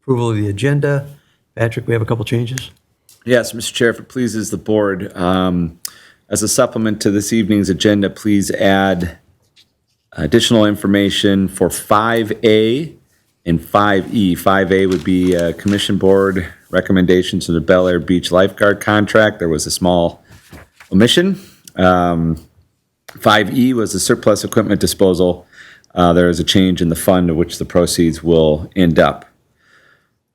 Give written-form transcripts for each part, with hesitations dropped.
approval of the agenda. Patrick, we have a couple changes. Yes, Mr. Chair, if it pleases the board, as a supplement to this evening's agenda, please add additional information for 5A and 5E. 5A would be Commission Board recommendations to the Bel Air Beach lifeguard contract. There was a small omission. 5E was the surplus equipment disposal. There is a change in the fund to which the proceeds will end up.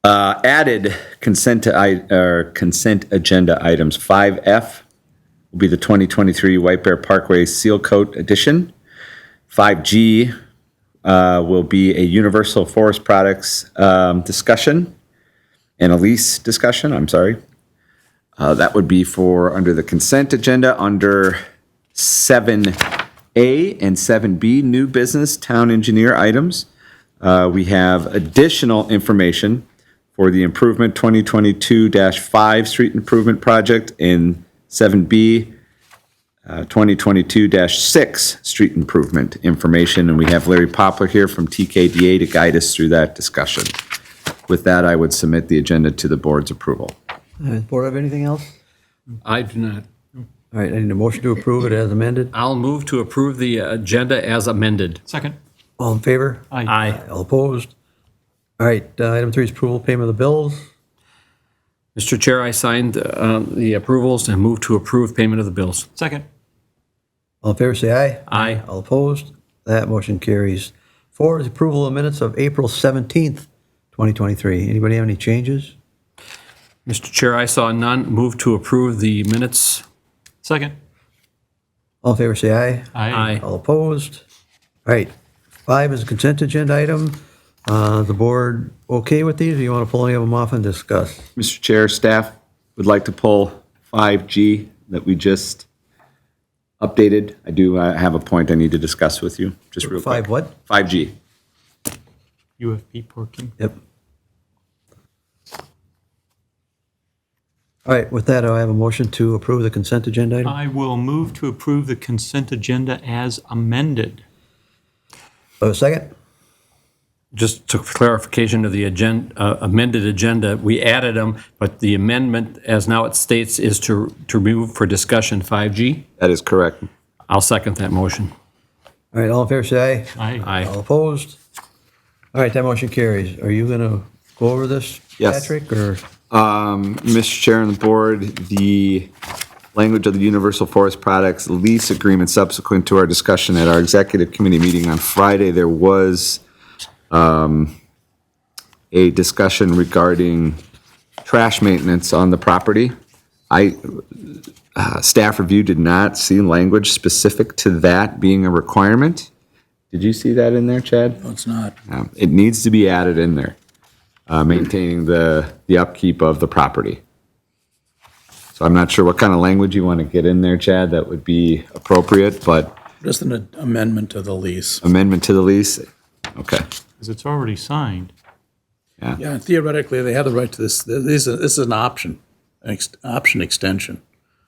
Added consent agenda items. 5F will be the 2023 White Bear Parkway Seal Coat Edition. 5G will be a Universal Forest Products discussion and a lease discussion, I'm sorry. That would be for under the consent agenda under 7A and 7B, new business town engineer items. We have additional information for the improvement 2022-5 street improvement project in 7B 2022-6 street improvement information. And we have Larry Poplar here from TKDA to guide us through that discussion. With that, I would submit the agenda to the board's approval. Board have anything else? I do not. All right, I need a motion to approve it as amended. I'll move to approve the agenda as amended. Second. All in favor? Aye. All opposed? All right, item 3 is approval of payment of the bills. Mr. Chair, I signed the approvals and move to approve payment of the bills. Second. All in favor, say aye. Aye. All opposed? That motion carries. 4 is approval of minutes of April 17th, 2023. Anybody have any changes? Mr. Chair, I saw none. Move to approve the minutes. Second. All in favor, say aye. Aye. All opposed? All right, 5 is a consent agenda item. The board okay with these, or you want to pull any of them off and discuss? Mr. Chair, staff would like to pull 5G that we just updated. I do have a point I need to discuss with you, just real quick. 5 what? 5G. UFP parking. Yep. All right, with that, I have a motion to approve the consent agenda item. I will move to approve the consent agenda as amended. A second? Just to clarification of the agenda, amended agenda, we added them, but the amendment, as now it states, is to remove for discussion 5G. That is correct. I'll second that motion. All right, all in favor, say aye. Aye. All opposed? All right, that motion carries. Are you going to go over this, Yes. Patrick, or? Mr. Chair and the board, the language of the Universal Forest Products lease agreement subsequent to our discussion at our executive committee meeting on Friday, there was a discussion regarding trash maintenance on the property. Staff review did not see language specific to that being a requirement. Did you see that in there, Chad? No, it's not. It needs to be added in there, maintaining the upkeep of the property. So I'm not sure what kind of language you want to get in there, Chad, that would be appropriate, but Just an amendment to the lease. amendment to the lease? Okay. Because it's already signed. Yeah, theoretically, they have the right to this. This is an option, option extension.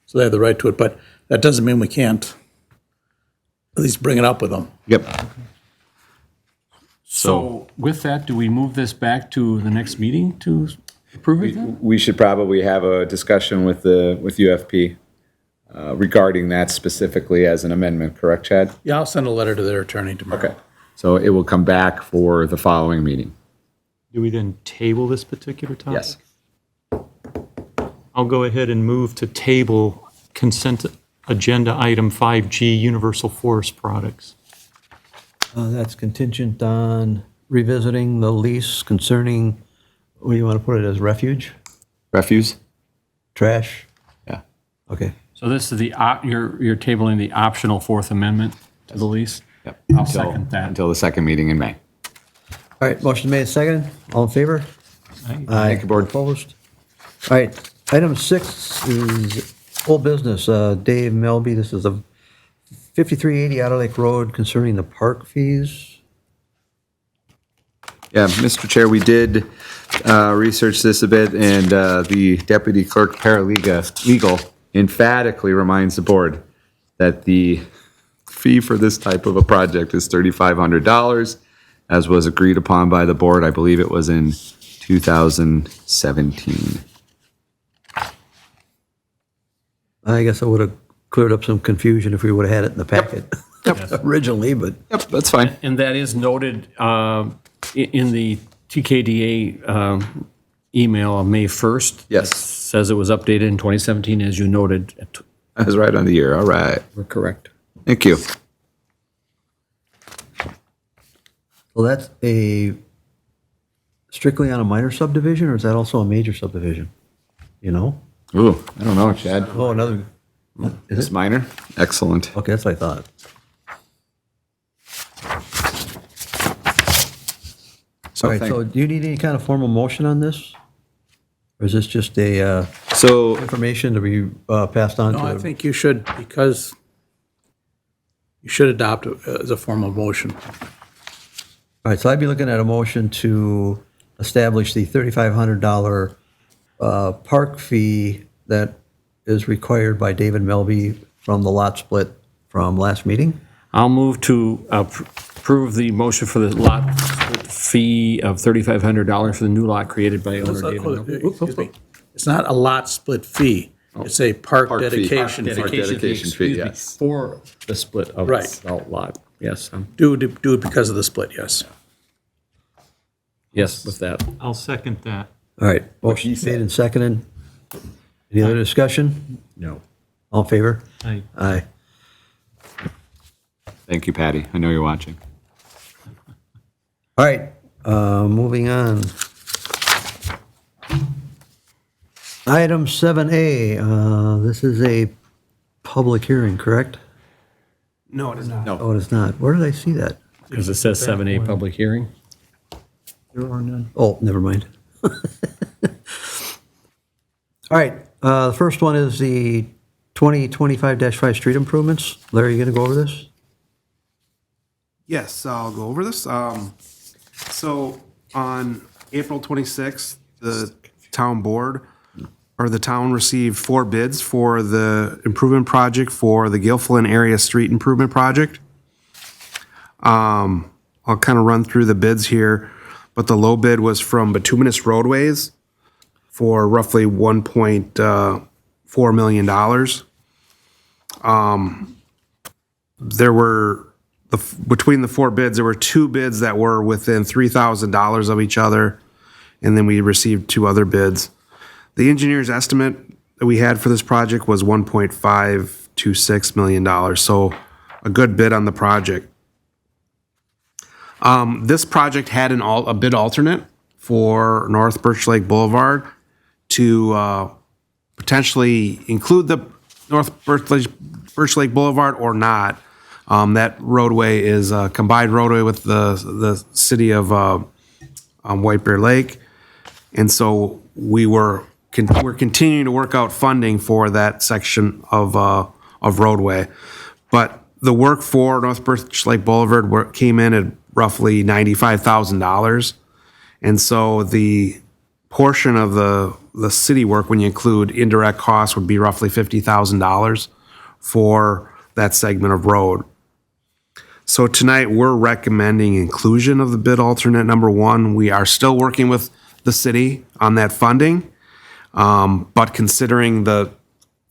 So they have the right to it, but that doesn't mean we can't at least bring it up with them. Yep. So with that, do we move this back to the next meeting to approve it then? We should probably have a discussion with UFP regarding that specifically as an amendment, correct, Chad? Yeah, I'll send a letter to their attorney tomorrow. Okay. So it will come back for the following meeting. Do we then table this particular topic? Yes. I'll go ahead and move to table consent agenda item 5G, Universal Forest Products. That's contingent on revisiting the lease concerning, what do you want to put it as, refuge, Refuse? trash? Yeah. Okay. So this is you're tabling the optional Fourth Amendment to the lease? Yep. I'll second that. Until the second meeting in May. All right, motion made, second. All in favor? Aye. Thank you, Board. Opposed? All right, item 6 is old business. Dave Melby, this is a 5380 Otter Lake Road concerning the park fees. Yeah, Mr. Chair, we did research this a bit, and the deputy clerk paralegal emphatically reminds the board that the fee for this type of a project is $3,500, as was agreed upon by the board. I believe it was in 2017. I guess I would have cleared up some confusion if we would have had it in the packet originally, but Yep, that's fine. And that is noted in the TKDA email on May 1st. Yes. It says it was updated in 2017, as you noted. I was right on the year. All right. We're correct. Thank you. well, that's a strictly on a minor subdivision, or is that also a major subdivision? You know? Ooh, I don't know, Chad. Oh, another, is It's it? minor? Excellent. Okay, that's what I thought. All right, so do you need any kind of formal motion on this? Or is this just a So, information to be passed on to? No, I think you should, because you should adopt it as a form of motion. All right, so I'd be looking at a motion to establish the $3,500 park fee that is required by David Melby from the lot split from last meeting. I'll move to approve the motion for the lot fee of $3,500 for the new lot created by owner David Melby. Excuse me. It's not a lot split fee. It's a park Park fee. dedication fee. Dedication fee, excuse me, yes. For the split of Right. the lot. Yes, Do it because of the split, yes. yes, with that. I'll second that. All right, motion made and seconded. Any other discussion? No. All in favor? Aye. Aye. thank you, Patty. I know you're watching. All right, moving on. Item 7A, this is a public hearing, correct? No, it is not. Oh, it is not. Where did I see that? Because it says 7A public hearing. There are none. Oh, never mind. All right, the first one is the 2025-5 street improvements. Larry, you gonna go over this? Yes, I'll go over this. So on April 26th, the town board, or the town received 4 bids for the improvement project for the Gilfillan Area Street Improvement Project. I'll kind of run through the bids here, but the low bid was from Bituminous Roadways for roughly $1.4 million. There were, between the 4 bids, there were 2 bids that were within $3,000 of each other, and then we received 2 other bids. The engineer's estimate that we had for this project was $1.526 million, so a good bid on the project. This project had a bid alternate for North Birch Lake Boulevard to potentially include the North Birch Lake Boulevard or not. That roadway is a combined roadway with the city of White Bear Lake, and so we're continuing to work out funding for that section of roadway. But the work for North Birch Lake Boulevard came in at roughly $95,000, and so the portion of the city work, when you include indirect costs, would be roughly $50,000 for that segment of road. So tonight, we're recommending inclusion of the bid alternate number 1. We are still working with the city on that funding, but considering the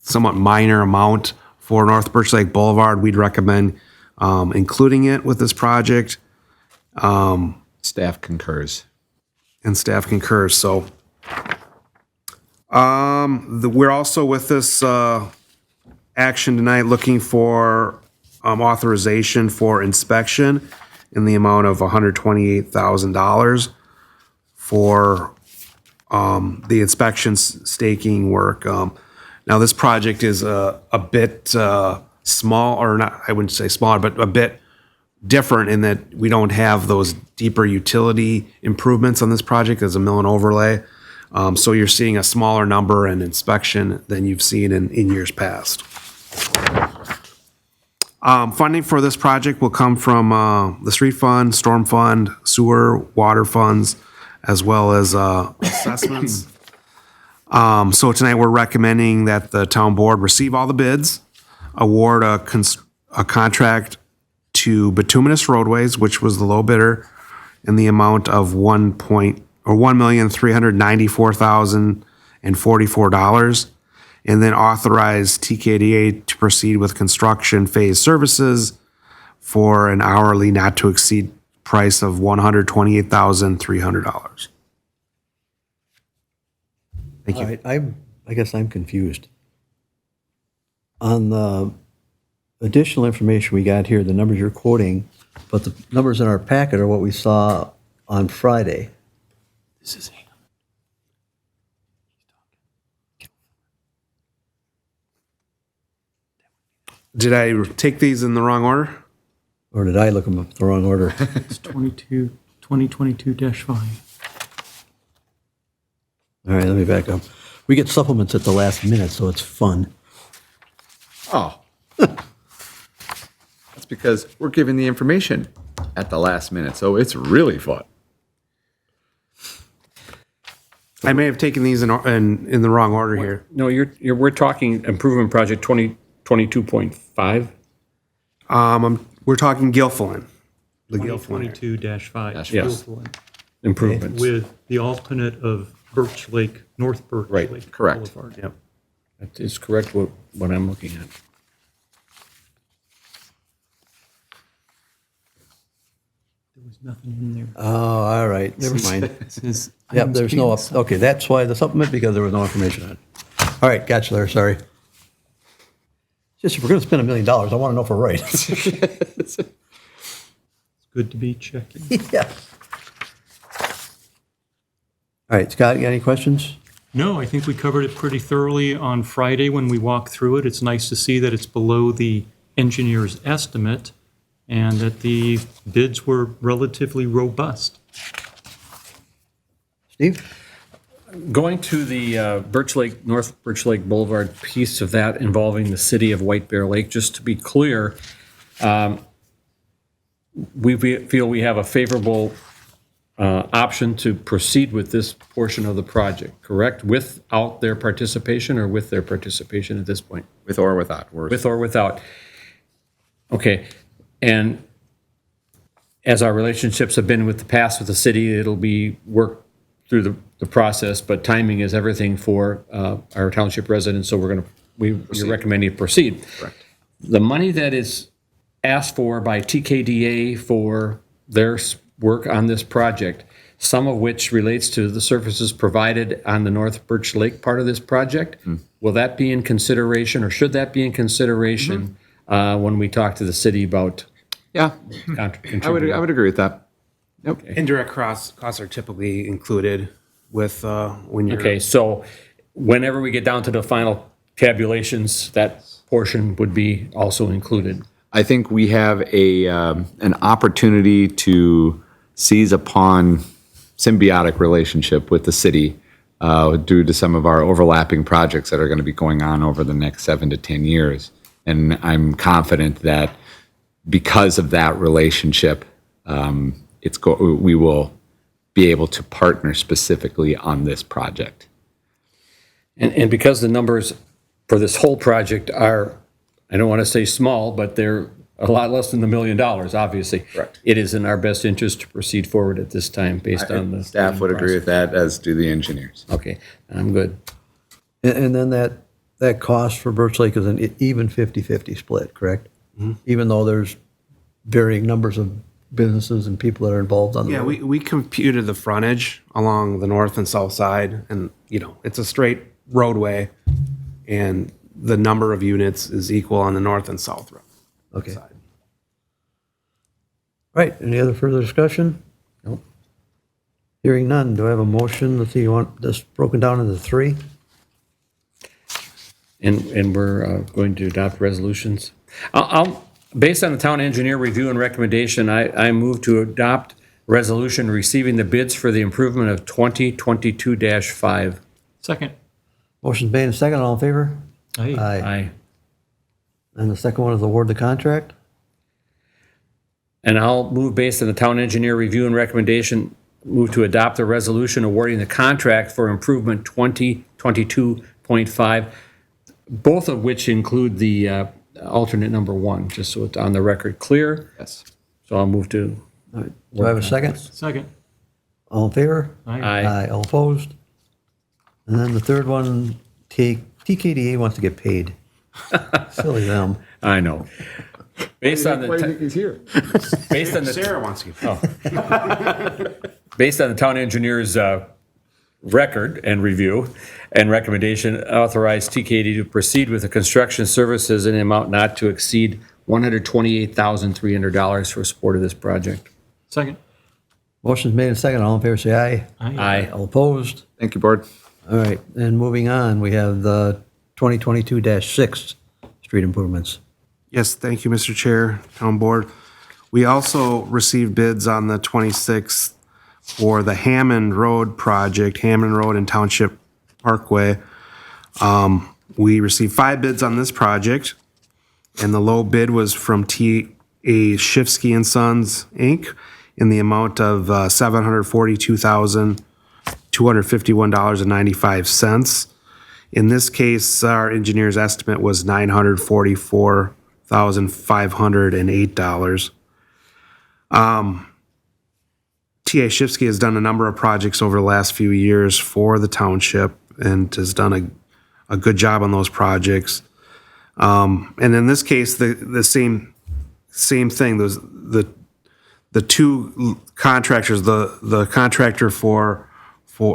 somewhat minor amount for North Birch Lake Boulevard, we'd recommend including it with this project, Staff concurs. and staff concurs. So we're also with this action tonight looking for authorization for inspection in the amount of $128,000 for the inspection staking work. Now, this project is a bit small, or not, I wouldn't say smaller, but a bit different in that we don't have those deeper utility improvements on this project as a mill and overlay. So you're seeing a smaller number in inspection than you've seen in years past. Funding for this project will come from the street fund, storm fund, sewer, water funds, as well as assessments. So tonight we're recommending that the town board receive all the bids, award a contract to Bituminous Roadways, which was the low bidder, in the amount of or $1,394,044, and then authorize TKDA to proceed with construction phase services for an hourly not to exceed price of $128,300. Thank you. All right, I guess I'm confused. On the additional information we got here, the numbers you're quoting, but the numbers in our packet are what we saw on Friday. This is Did I take these in the wrong order? Or did I look them up the wrong order? It's 2022-5. All right, let me back up. We get supplements at the last minute, so it's fun. Oh. That's because we're giving the information at the last minute, so it's really fun. I may have taken these in the wrong order here. No, we're talking improvement project 2022.5. We're talking Gilfillan. The Gilfillan. 2022-5. Yes. Gilfillan, Improvements. with the alternate of Birch Lake, North Birch Right, Lake correct. Boulevard. Yep. That is correct what I'm looking at. There was nothing in there. Oh, all right, never mind. It says Yep, items there's no, being okay, that's why the supplement, because there was no information on it. All right, gotcha there, sorry. Just if we're going to spend $1 million, I want to know if we're right. It's good to be checking. Yeah. All right, Scott, you got any questions? No, I think we covered it pretty thoroughly on Friday when we walked through it. It's nice to see that it's below the engineer's estimate and that the bids were relatively robust. Steve? Going to the North Birch Lake Boulevard piece of that involving the city of White Bear Lake, just to be clear, we feel we have a favorable option to proceed with this portion of the project, correct? Without their participation or with their participation at this point? With or without. With or without. Okay, and as our relationships have been with the past with the city, it'll be worked through the process, but timing is everything for our township residents, so you're recommending to proceed. Correct. The money that is asked for by TKDA for their work on this project, some of which relates to the services provided on the North Birch Lake part of this project, will that be in consideration, or should that be in consideration when we talk to the city about Yeah, contributing? I would agree with that. Yep. Indirect costs are typically included with when you're. Okay, so whenever we get down to the final tabulations, that portion would be also included. I think we have an opportunity to seize upon symbiotic relationship with the city due to some of our overlapping projects that are going to be going on over the next 7 to 10 years. And I'm confident that because of that relationship, we will be able to partner specifically on this project. And because the numbers for this whole project are, I don't want to say small, but they're a lot less than $1 million, obviously. Correct. It is in our best interest to proceed forward at this time based on the. Staff would agree with that, as do the engineers. Okay, I'm good. And then that cost for Birch Lake is an even 50-50 split, correct? Even though there's varying numbers of businesses and people that are involved on the Yeah, road. we computed the frontage along the north and south side, and it's a straight roadway, and the number of units is equal on the north and south road. Okay. side. Right, any other further discussion? Nope. Hearing none, do I have a motion? Let's see, you want this broken down into 3? And we're going to adopt resolutions. Based on the town engineer review and recommendation, I move to adopt resolution receiving the bids for the improvement of 2022-5. Second. Motion's made and second, all in favor? Aye. Aye. And the second one is award the contract? And I'll move based on the town engineer review and recommendation, move to adopt the resolution awarding the contract for improvement 2022.5, both of which include the alternate number 1, just so it's on the record clear. Yes. So I'll move to. All right, do I have a second? Second. All in favor? Aye. All opposed? And then the third one, TKDA wants to get paid. Silly them. I know. Based on the, he's here? based on the, Sarah wants to. based on the town engineer's record and review and recommendation, authorize TKD to proceed with the construction services in an amount not to exceed $128,300 for support of this project. Second. Motion's made and second. All in favor, say aye. Aye. All opposed? Thank you, board. All right, and moving on, we have the 2022-6 street improvements. Yes, thank you, Mr. Chair, Town Board. We also received bids on the 26th for the Hammond Road project, Hammond Road and Township Parkway. We received 5 bids on this project, and the low bid was from T.A. Shifsky and Sons, Inc., in the amount of $742,251.95. In this case, our engineer's estimate was $944,508. T.A. Shifsky has done a number of projects over the last few years for the township and has done a good job on those projects. And in this case, the same thing. The two contractors, the contractor for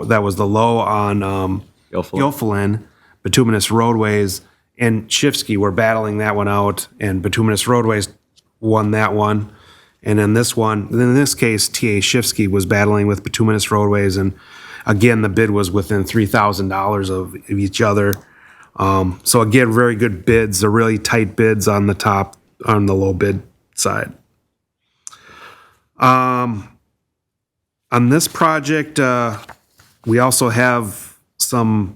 that was the low on Gilfillan, Bituminous Roadways, and Shifsky were battling that one out, and Bituminous Roadways won that one. And in this case, T.A. Shifsky was battling with Bituminous Roadways, and again, the bid was within $3,000 of each other. So again, very good bids. They're really tight bids on the low bid side. On this project, we also have some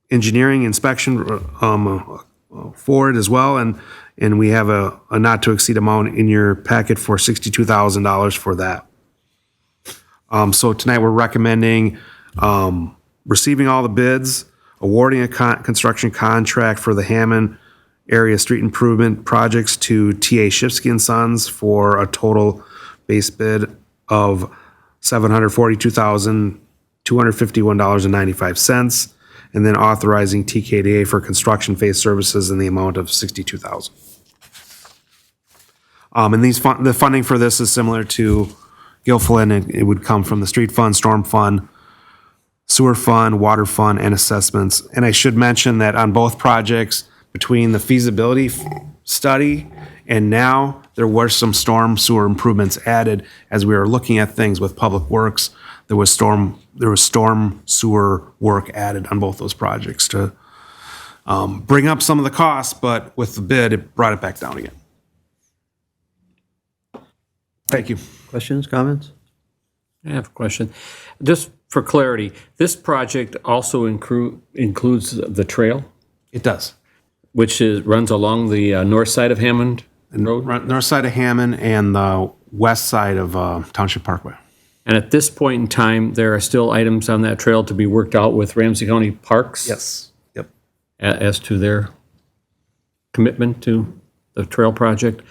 engineering inspection for it as well, and we have a not to exceed amount in your packet for $62,000 for that. So tonight we're recommending receiving all the bids, awarding a construction contract for the Hammond area street improvement projects to T.A. Shifsky and Sons for a total base bid of $742,251.95, and then authorizing TKDA for construction phase services in the amount of $62,000. And the funding for this is similar to Gilfillan. It would come from the street fund, storm fund, sewer fund, water fund, and assessments. And I should mention that on both projects, between the feasibility study and now, there were some storm sewer improvements added as we were looking at things with Public Works. There was storm sewer work added on both those projects to bring up some of the costs, but with the bid, it brought it back down again. Thank you. Questions, comments? I have a question. Just for clarity, this project also includes the trail, It does. which runs along the north side of Hammond Road? North side of Hammond and the west side of Township Parkway. And at this point in time, there are still items on that trail to be worked out with Ramsey County Parks? Yes. Yep. As to their commitment to the trail project.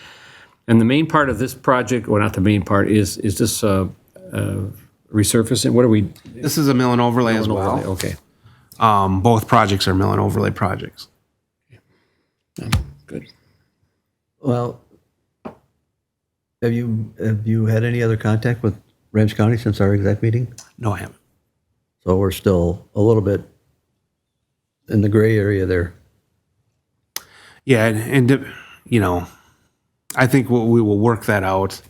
And the main part of this project, well, not the main part, is this resurfacing? What are we? This is a mill and overlay as well. Okay, Both projects are mill and overlay projects. good. Well, have you had any other contact with Ramsey County since our exec meeting? No, I haven't. So we're still a little bit in the gray area there. Yeah, and you know, I think we will work that out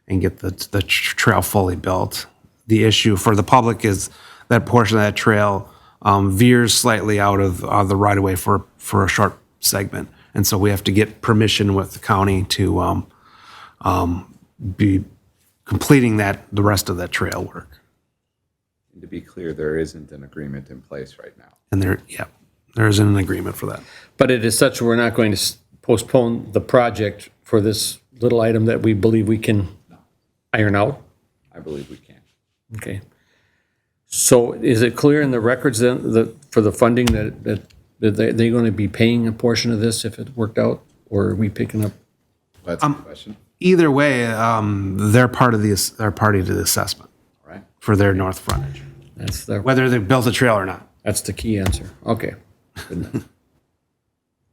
and get the trail fully built. The issue for the public is that portion of that trail veers slightly out of the right of way for a short segment, and so we have to get permission with the county to be completing the rest of that trail work. And to be clear, there isn't an agreement in place right now. And there isn't an agreement for that. But it is such, we're not going to postpone the project for this little item that we believe we can iron out? I believe we can. Okay. So is it clear in the records then, for the funding that they're going to be paying a portion of this if it worked out? Or are we picking up? That's a good question. Either way, they're party to the assessment. All right. for their north frontage, whether they built a trail or not. That's the key answer. Okay. All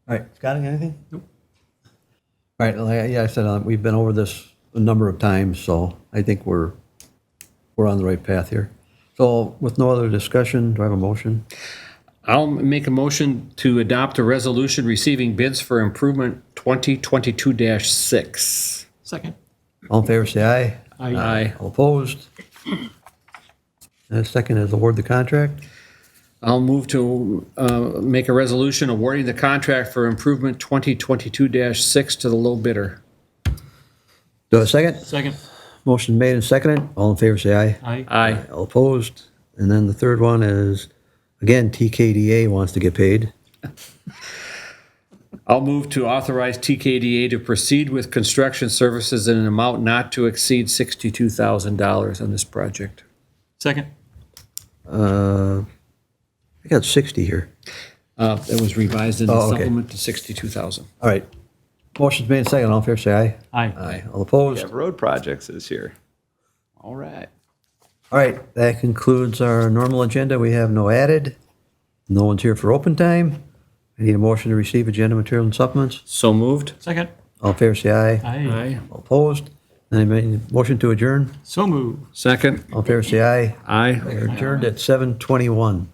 right, Scott, anything? Nope. All right, I said, we've been over this a number of times, so I think we're on the right path here. So with no other discussion, do I have a motion? I'll make a motion to adopt a resolution receiving bids for improvement 2022-6. Second. All in favor, say aye. Aye. All opposed? And the second is award the contract. I'll move to make a resolution awarding the contract for improvement 2022-6 to the low bidder. Do I have a second? Second. Motion made and seconded. All in favor, say aye. Aye. Aye. All opposed? And then the third one is, again, TKDA wants to get paid. I'll move to authorize TKDA to proceed with construction services in an amount not to exceed $62,000 on this project. Second. I got 60 here. It was revised in the Oh, okay. supplement to 62,000. All right. Motion's made and seconded. All in favor, say aye. Aye. Aye. All We opposed? have road projects this year. All right. All right, that concludes our normal agenda. We have no added. No one's here for open time. I need a motion to receive agenda material and supplements. So moved. Second. All in favor, say aye. Aye. All opposed? Any motion to adjourn? So move. Second. All in favor, say aye. Aye. We're adjourned at 7:21.